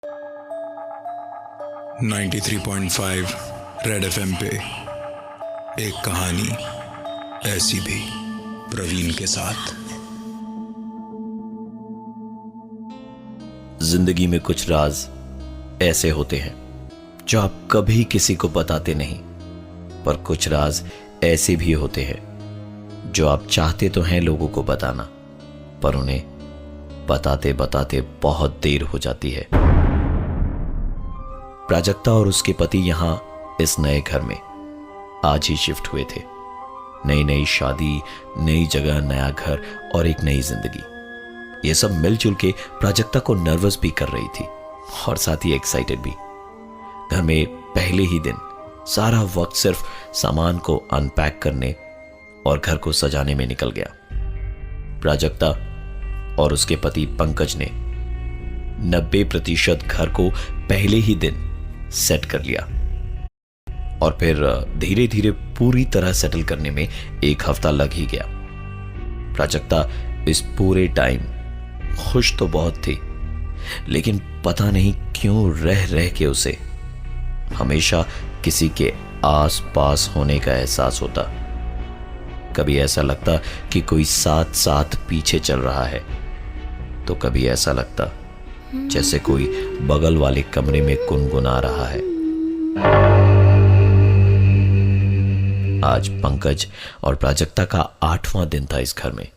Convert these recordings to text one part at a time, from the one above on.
93.5 red FM पे एक कहानी ऐसी भी, प्रवीण के साथ। जिंदगी में कुछ राज ऐसे होते हैं जो आप कभी किसी को बताते नहीं, पर कुछ राज ऐसे भी होते हैं जो आप चाहते तो हैं लोगों को बताना, पर उन्हें बताते बताते बहुत देर हो जाती है। प्राजक्ता और उसके पति यहां इस नए घर में आज ही शिफ्ट हुए थे। नई नई शादी, नई जगह, नया घर और एक नई जिंदगी। ये सब मिलजुल के प्राजक्ता को नर्वस भी कर रही थी और साथ ही एक्साइटेड भी। घर में पहले ही दिन सारा वक्त सिर्फ सामान को अनपैक करने और घर को सजाने में निकल गया। प्राजक्ता और उसके पति पंकज ने 90% घर को पहले ही दिन सेट कर लिया और फिर धीरे धीरे पूरी तरह सेटल करने में एक हफ्ता लग ही गया। प्राजक्ता इस पूरे टाइम खुश तो बहुत थी, लेकिन पता नहीं क्यों रह रह के उसे हमेशा किसी के आस पास होने का एहसास होता। कभी ऐसा लगता कि कोई साथ साथ पीछे चल रहा है, तो कभी ऐसा लगता जैसे कोई बगल वाले कमरे में गुनगुना रहा है। आज पंकज और प्राजक्ता का 8वां दिन था इस घर में।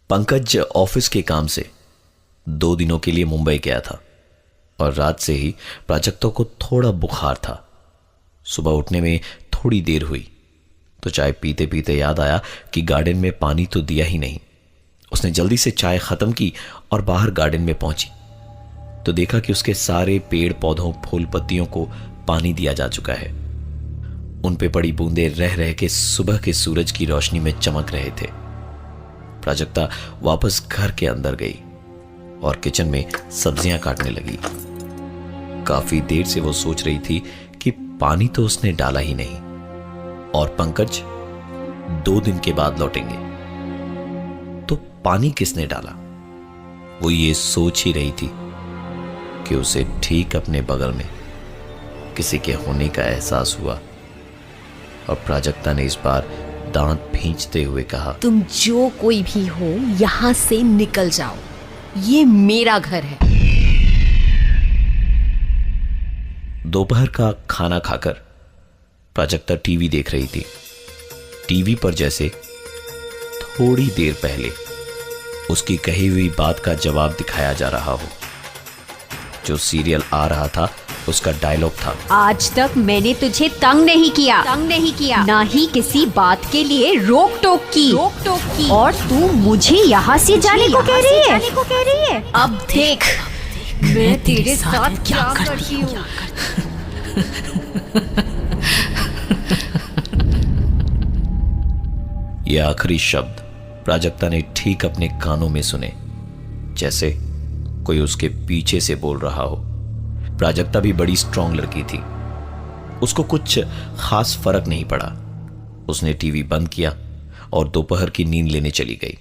पंकज ऑफिस के काम से 2 दिनों के लिए मुंबई गया था और रात से ही प्राजक्ता को थोड़ा बुखार था। सुबह उठने में थोड़ी देर हुई तो चाय पीते पीते याद आया कि गार्डन में पानी तो दिया ही नहीं। उसने जल्दी से चाय खत्म की और बाहर गार्डन में पहुंची तो देखा कि उसके सारे पेड़ पौधों, फूल पत्तियों को पानी दिया जा चुका है। उन पे पड़ी बूंदें रह रह के सुबह के सूरज की रोशनी में चमक रहे थे। प्राजक्ता वापस घर के अंदर गई और किचन में सब्जियां काटने लगी। काफी देर से वो सोच रही थी कि पानी तो उसने डाला ही नहीं और पंकज 2 दिन के बाद लौटेंगे, तो पानी किसने डाला? वो ये सोच ही रही थी कि उसे ठीक अपने बगल में किसी के होने का एहसास हुआ और प्राजक्ता ने इस बार दांत भींचते हुए कहा, तुम जो कोई भी हो यहां से निकल जाओ, ये मेरा घर है। दोपहर का खाना खाकर प्राजक्ता टीवी देख रही थी। टीवी पर जैसे थोड़ी देर पहले उसकी कही हुई बात का जवाब दिखाया जा रहा हो। जो सीरियल आ रहा था उसका डायलॉग था, आज तक मैंने तुझे तंग नहीं किया, ना ही किसी बात के लिए रोक टोक की और तू मुझे यहाँ से जाने को कह रही है। अब देख मैं तेरे साथ क्या करती हूँ। ये आखिरी शब्द प्राजक्ता ने ठीक अपने कानों में सुने, जैसे कोई उसके पीछे से बोल रहा हो। प्राजक्ता भी बड़ी स्ट्रांग लड़की थी, उसको कुछ खास फर्क नहीं पड़ा। उसने टीवी बंद किया और दोपहर की नींद लेने चली गई।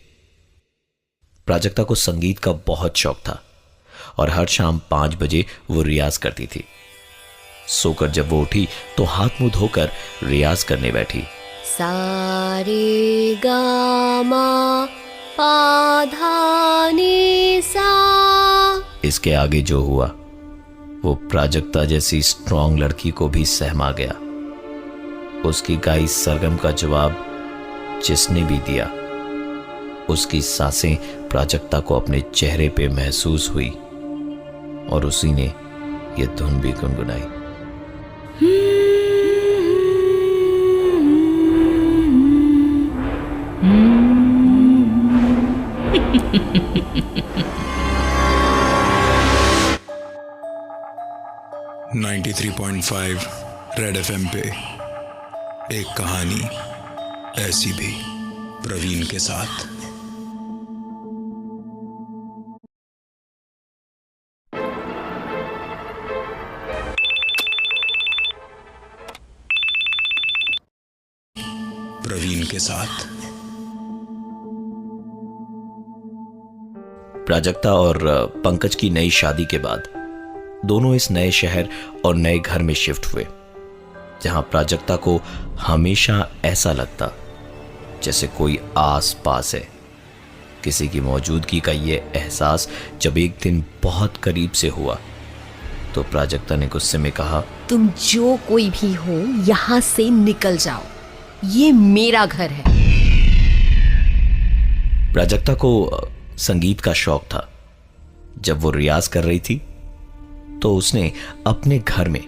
प्राजक्ता को संगीत का बहुत शौक था और हर शाम 5 बजे वो रियाज करती थी। सोकर जब वो उठी तो हाथ मुंह धोकर रियाज करने बैठी। सारे गामा पाधानी सा। इसके आगे जो हुआ वो प्राजक्ता जैसी स्ट्रांग लड़की को भी सहमा गया। उसकी गाई सरगम का जवाब जिसने भी दिया, उसकी सांसें प्राजक्ता को अपने चेहरे पे महसूस हुई और उसी ने ये धुन भी गुनगुनाई। नाइन्टी 93.5 रेड एफएम पे एक कहानी ऐसी भी, प्रवीण के साथ। प्रवीण के साथ। प्राजक्ता और पंकज की नई शादी के बाद दोनों इस नए शहर और नए घर में शिफ्ट हुए, जहां प्राजक्ता को हमेशा ऐसा लगता जैसे कोई आस पास है। किसी की मौजूदगी का यह एहसास जब एक दिन बहुत करीब से हुआ तो प्राजक्ता ने गुस्से में कहा, तुम जो कोई भी हो यहाँ से निकल जाओ, ये मेरा घर है। प्राजक्ता को संगीत का शौक था। जब वो रियाज कर रही थी तो उसने अपने घर में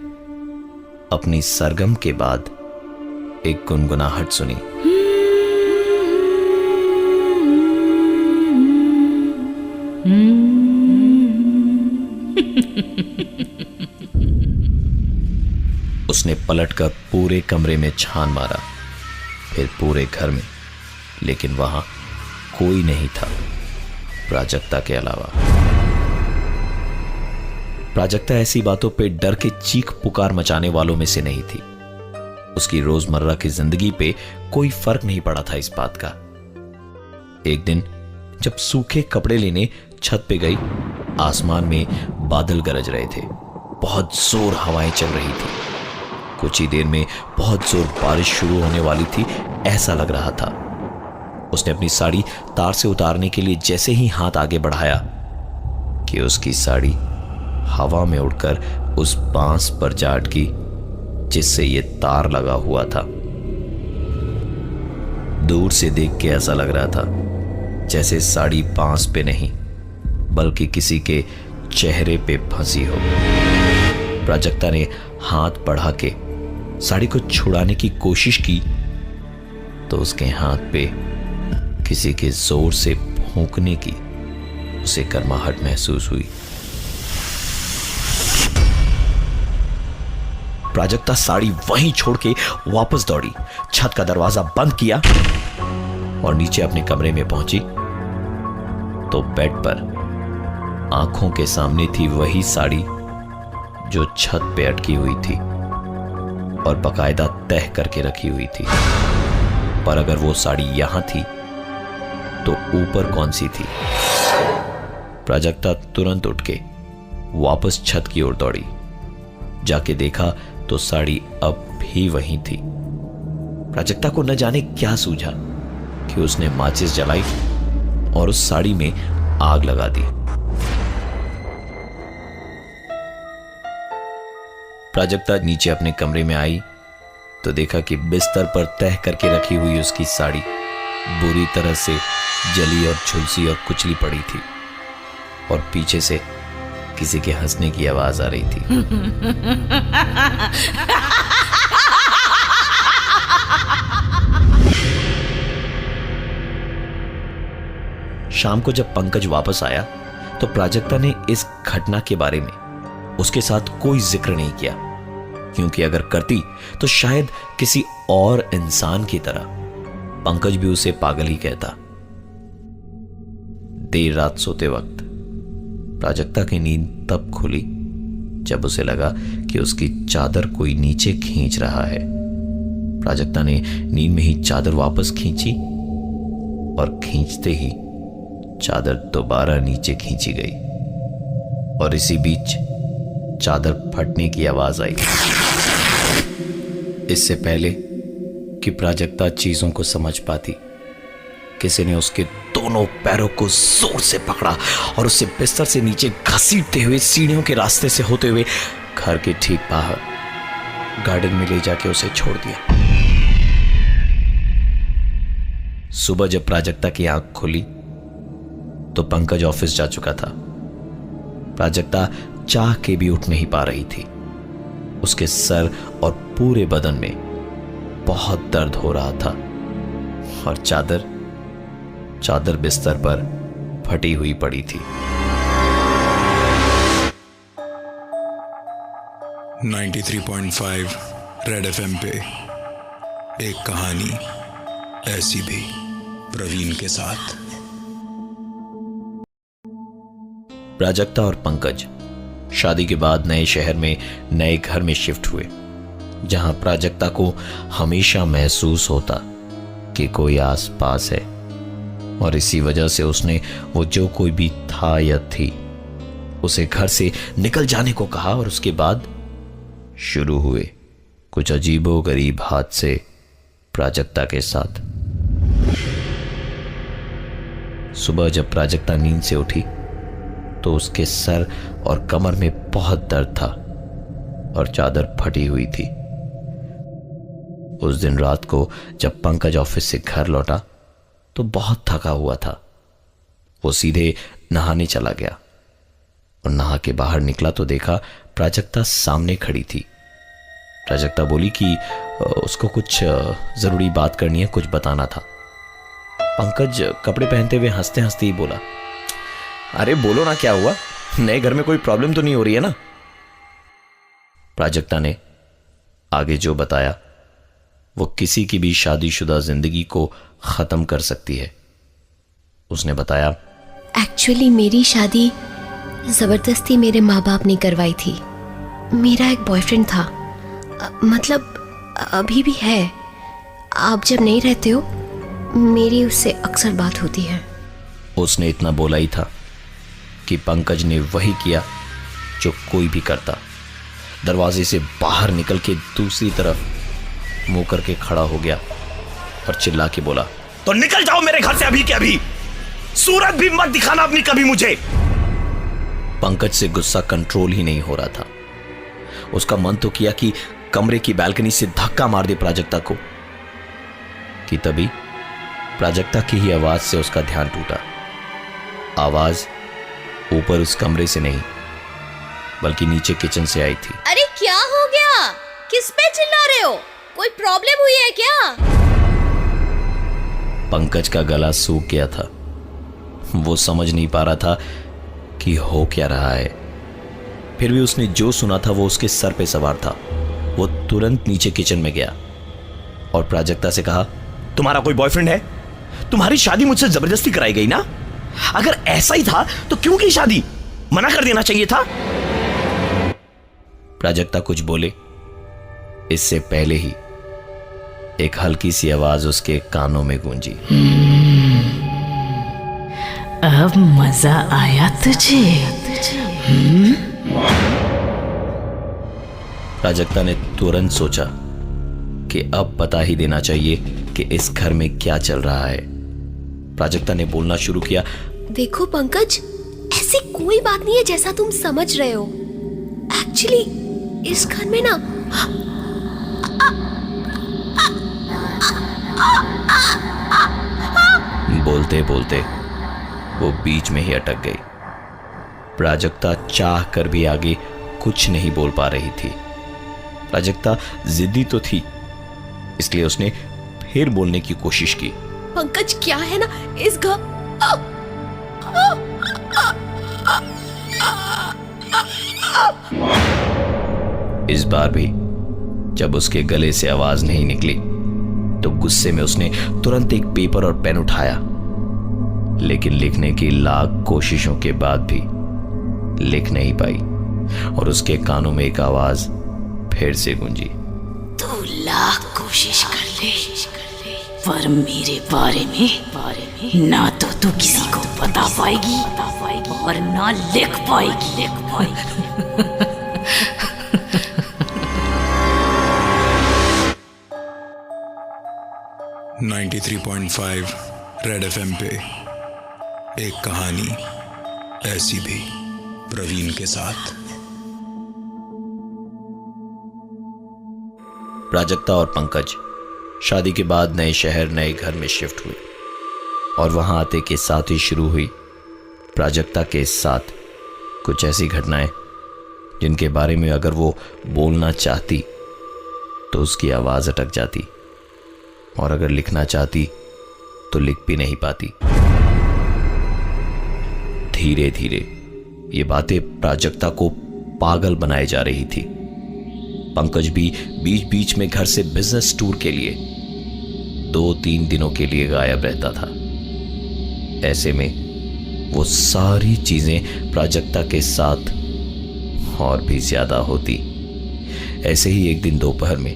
अपनी सरगम के बाद एक गुनगुनाहट सुनी। उसने पलटकर पूरे कमरे में छान मारा, फिर पूरे घर में, लेकिन वहां कोई नहीं था प्राजक्ता के अलावा। प्राजक्ता ऐसी बातों पे डर के चीख पुकार मचाने वालों में से नहीं थी। उसकी रोजमर्रा की जिंदगी पे कोई फर्क नहीं पड़ा था इस बात का। एक दिन जब सूखे कपड़े लेने छत पे गई, आसमान में बादल गरज रहे थे, बहुत जोर हवाएं चल रही थी। कुछ ही देर में बहुत जोर बारिश शुरू होने वाली थी, ऐसा लग रहा था। उसने अपनी साड़ी तार से उतारने के लिए जैसे ही हाथ आगे बढ़ाया कि उसकी साड़ी हवा में उड़कर उस बांस पर जा अटकी जिससे ये तार लगा हुआ था। दूर से देख के ऐसा लग रहा था जैसे साड़ी बांस पे नहीं बल्कि किसी के चेहरे पे फंसी हो। प्राजक्ता ने हाथ बढ़ा के साड़ी को छुड़ाने की कोशिश की तो उसके हाथ पे किसी के जोर से फूंकने की उसे गर्माहट महसूस हुई। प्राजक्ता साड़ी वहीं छोड़ के वापस दौड़ी, छत का दरवाजा बंद किया और नीचे अपने कमरे में पहुंची तो बेड पर आंखों के सामने थी वही साड़ी जो छत पे अटकी हुई थी और बकायदा तह करके रखी हुई थी। पर अगर वो साड़ी यहां थी तो ऊपर कौन सी थी? प्राजक्ता तुरंत उठ के वापस छत की ओर दौड़ी। जाके देखा तो साड़ी अब भी वहीं थी। प्राजक्ता को न जाने क्या सूझा कि उसने माचिस जलाई और उस साड़ी में आग लगा दी। प्राजक्ता नीचे अपने कमरे में आई तो देखा कि बिस्तर पर तह करके रखी हुई उसकी साड़ी बुरी तरह से जली और झुलसी और कुचली पड़ी थी और पीछे से किसी के हंसने की आवाज आ रही थी। शाम को जब पंकज वापस आया तो प्राजक्ता ने इस घटना के बारे में उसके साथ कोई जिक्र नहीं किया, क्योंकि अगर करती तो शायद किसी और इंसान की तरह पंकज भी उसे पागल ही कहता। देर रात सोते वक्त प्राजक्ता की नींद तब खुली जब उसे लगा कि उसकी चादर कोई नीचे खींच रहा है। प्राजक्ता ने नींद में ही चादर वापस खींची और खींचते ही चादर दोबारा नीचे खींची गई और इसी बीच चादर फटने की आवाज आई। इससे पहले कि प्राजक्ता चीजों को समझ पाती, किसी ने उसके दोनों पैरों को जोर से पकड़ा और उसे बिस्तर से नीचे घसीटते हुए सीढ़ियों के रास्ते से होते हुए घर के ठीक बाहर गार्डन में ले जाके उसे छोड़ दिया। सुबह जब प्राजक्ता की आंख खुली तो पंकज ऑफिस जा चुका था। प्राजक्ता चाह के भी उठ नहीं पा रही थी। उसके सर और पूरे बदन में बहुत दर्द हो रहा था और चादर बिस्तर पर फटी हुई पड़ी थी। 93.5 रेड एफएम पे एक कहानी ऐसी भी, प्रवीण के साथ। प्राजक्ता और पंकज शादी के बाद नए शहर में नए घर में शिफ्ट हुए, जहां प्राजक्ता को हमेशा महसूस होता कि कोई आस पास है और इसी वजह से उसने वो जो कोई भी था या थी उसे घर से निकल जाने को कहा और उसके बाद शुरू हुए कुछ अजीबोगरीब हादसे प्राजक्ता के साथ। सुबह जब प्राजक्ता नींद से उठी तो उसके सर और कमर में बहुत दर्द था और चादर फटी हुई थी। उस दिन रात को जब पंकज ऑफिस से घर लौटा तो बहुत थका हुआ था। वो सीधे नहाने चला गया और नहा के बाहर निकला तो देखा प्राजक्ता सामने खड़ी थी। प्राजक्ता बोली कि उसको कुछ जरूरी बात करनी है, कुछ बताना था। पंकज कपड़े पहनते हुए हंसते हंसते ही बोला, अरे बोलो ना, क्या हुआ? नए घर में कोई प्रॉब्लम तो नहीं हो रही है ना? प्राजक्ता ने आगे जो बताया वो किसी की भी शादीशुदा जिंदगी को खत्म कर सकती है। उसने बताया, एक्चुअली मेरी शादी जबरदस्ती मेरे माँ बाप ने करवाई थी। मेरा एक बॉयफ्रेंड था, मतलब अभी भी है। आप जब नहीं रहते हो मेरी उससे अक्सर बात होती है। उसने इतना बोला ही था कि पंकज ने वही किया जो कोई भी करता। दरवाजे से बाहर निकल के दूसरी तरफ मुंह करके खड़ा हो गया और चिल्ला के बोला, तो निकल जाओ मेरे घर से अभी के अभी, सूरत भी मत दिखाना अपनी कभी मुझे। पंकज से गुस्सा कंट्रोल ही नहीं हो रहा था। उसका मन तो किया कि कमरे की बालकनी से धक्का मार दे प्राजक्ता को, कि तभी प्राजक्ता की ही आवाज से उसका ध्यान टूटा। आवाज ऊपर उस कमरे से नहीं बल्कि नीचे किचन से आई थी। अरे क्या हो गया? किस पे चिल्ला रहे हो? कोई प्रॉब्लम हुई है क्या? पंकज का गला सूख गया था। वो समझ नहीं पा रहा था कि हो क्या रहा है। फिर भी उसने जो सुना था वो उसके सर पे सवार था। वो तुरंत नीचे किचन में गया और प्राजक्ता से कहा, तुम्हारा कोई बॉयफ्रेंड है? तुम्हारी शादी मुझसे जबरदस्ती कराई गई ना? अगर ऐसा ही था तो क्यों की शादी? मना कर देना चाहिए था। प्राजक्ता कुछ बोले इससे पहले ही एक हल्की सी आवाज उसके कानों में गूंजी। अब मजा आया तुझे? प्राजक्ता ने तुरंत सोचा कि अब बता ही देना चाहिए कि इस घर में क्या चल रहा है। प्राजक्ता ने बोलना शुरू किया, देखो पंकज, ऐसी कोई बात नहीं है जैसा तुम समझ रहे हो। एक्चुअली इस घर में ना बोलते बोलते वो बीच में ही अटक गई। प्राजक्ता चाह कर भी आगे कुछ नहीं बोल पा रही थी। प्राजक्ता जिद्दी तो थी, इसलिए उसने फिर बोलने की कोशिश की। पंकज क्या है ना, इस घर इस बार भी जब उसके गले से आवाज नहीं निकली तो गुस्से में उसने तुरंत एक पेपर और पेन उठाया, लेकिन लिखने की लाख कोशिशों के बाद भी लिख नहीं पाई और उसके कानों में एक आवाज फिर से गूंजी, तू लाख कोशिश कर ले पर मेरे बारे में ना तो तू किसी को बता पाएगी और ना लिख पाएगी। 93.5 रेड एफएम पे एक कहानी ऐसी भी, प्रवीण के साथ। प्राजक्ता और पंकज शादी के बाद नए शहर नए घर में शिफ्ट हुए और वहां आते के साथ ही शुरू हुई प्राजक्ता के साथ कुछ ऐसी घटनाएं जिनके बारे में अगर वो बोलना चाहती तो उसकी आवाज अटक जाती और अगर लिखना चाहती तो लिख भी नहीं पाती। धीरे धीरे ये बातें प्राजक्ता को पागल बनाए जा रही थी। पंकज भी बीच बीच में घर से बिजनेस टूर के लिए 2-3 दिनों के लिए गायब रहता था। ऐसे में वो सारी चीजें प्राजक्ता के साथ और भी ज्यादा होती। ऐसे ही एक दिन दोपहर में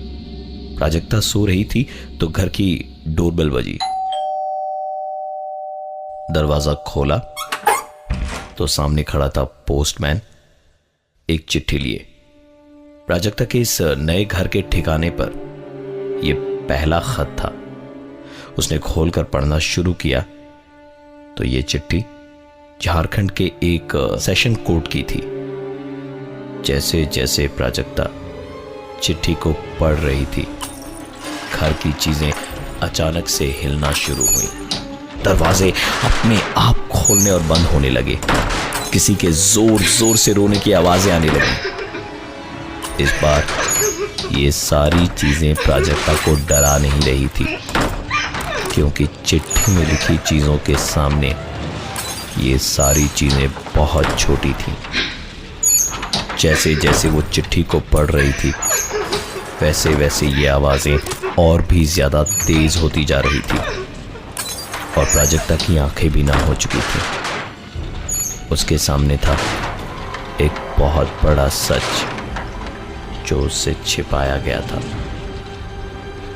प्राजक्ता सो रही थी तो घर की डोरबेल बजी। दरवाजा खोला तो सामने खड़ा था पोस्टमैन, एक चिट्ठी लिए। प्राजक्ता के इस नए घर के ठिकाने पर यह पहला खत था। उसने खोलकर पढ़ना शुरू किया तो यह चिट्ठी झारखंड के एक सेशन कोर्ट की थी। जैसे जैसे प्राजक्ता चिट्ठी को पढ़ रही थी, घर की चीजें अचानक से हिलना शुरू हुई। दरवाजे अपने आप खोलने और बंद होने लगे। किसी के जोर जोर से रोने की आवाजें आने लगी। इस बार ये सारी चीजें प्राजक्ता को डरा नहीं रही थी, क्योंकि चिट्ठी में लिखी चीजों के सामने ये सारी चीजें बहुत छोटी थीं। जैसे जैसे वो चिट्ठी को पढ़ रही थी, वैसे वैसे ये आवाजें और भी ज्यादा तेज होती जा रही थी और प्राजक्ता की आंखें भी ना हो चुकी थी। उसके सामने था एक बहुत बड़ा सच जो उससे छिपाया गया था।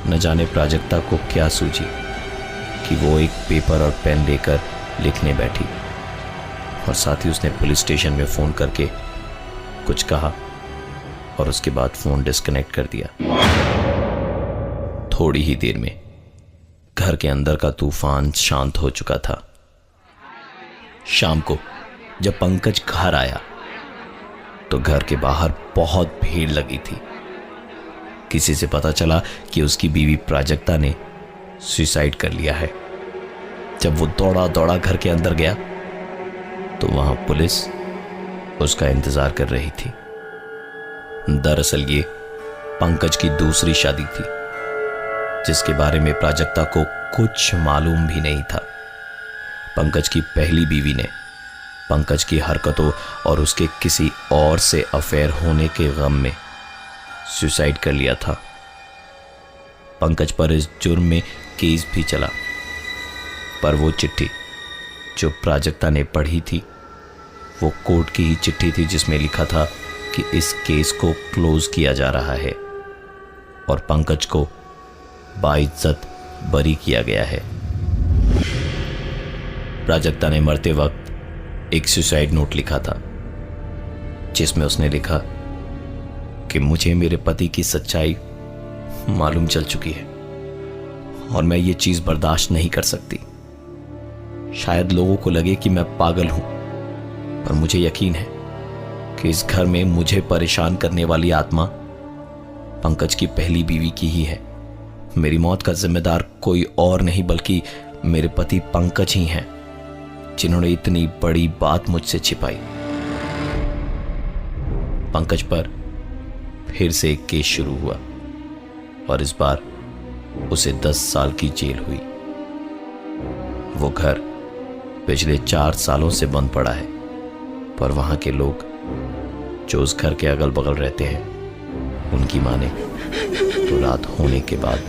न जाने प्राजक्ता को क्या सूझी कि वो एक पेपर और पेन लेकर लिखने बैठी और साथ ही उसने पुलिस स्टेशन में फोन करके कुछ कहा और उसके बाद फोन डिस्कनेक्ट कर दिया। थोड़ी ही देर में घर के अंदर का तूफान शांत हो चुका था। शाम को जब पंकज घर आया तो घर के बाहर बहुत भीड़ लगी थी। किसी से पता चला कि उसकी बीवी प्राजक्ता ने सुसाइड कर लिया है। जब वो दौड़ा दौड़ा घर के अंदर गया तो वहां पुलिस उसका इंतजार कर रही थी। दरअसल ये पंकज की दूसरी शादी थी, जिसके बारे में प्राजक्ता को कुछ मालूम भी नहीं था। पंकज की पहली बीवी ने पंकज की हरकतों और उसके किसी और से अफेयर होने के गम में सुसाइड कर लिया था। पंकज पर इस जुर्म में केस भी चला, पर वो चिट्ठी जो प्राजक्ता ने पढ़ी थी वो कोर्ट की ही चिट्ठी थी, जिसमें लिखा था कि इस केस को क्लोज किया जा रहा है और पंकज को बाइज्जत बरी किया गया है। प्राजक्ता ने मरते वक्त एक सुसाइड नोट लिखा था, जिसमें उसने लिखा कि मुझे मेरे पति की सच्चाई मालूम चल चुकी है और मैं ये चीज बर्दाश्त नहीं कर सकती। शायद लोगों को लगे कि मैं पागल हूं, पर मुझे यकीन है कि इस घर में मुझे परेशान करने वाली आत्मा पंकज की पहली बीवी की ही है। मेरी मौत का जिम्मेदार कोई और नहीं बल्कि मेरे पति पंकज ही हैं, जिन्होंने इतनी बड़ी बात मुझसे छिपाई। पंकज पर फिर से एक केस शुरू हुआ और इस बार उसे 10 साल की जेल हुई। वो घर पिछले 4 सालों से बंद पड़ा है, पर वहां के लोग जो उस घर के अगल बगल रहते हैं, उनकी माने तो रात होने के बाद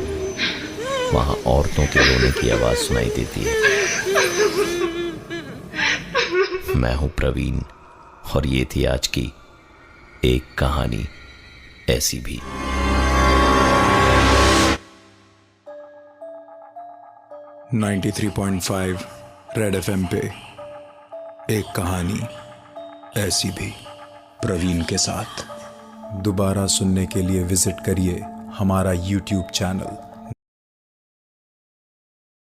वहां औरतों के रोने की आवाज सुनाई देती है। मैं हूं प्रवीण और ये थी आज की एक कहानी ऐसी भी। .5 रेड एफएम पे एक कहानी ऐसी भी, प्रवीण के साथ। दोबारा सुनने के लिए विजिट करिए हमारा YouTube चैनल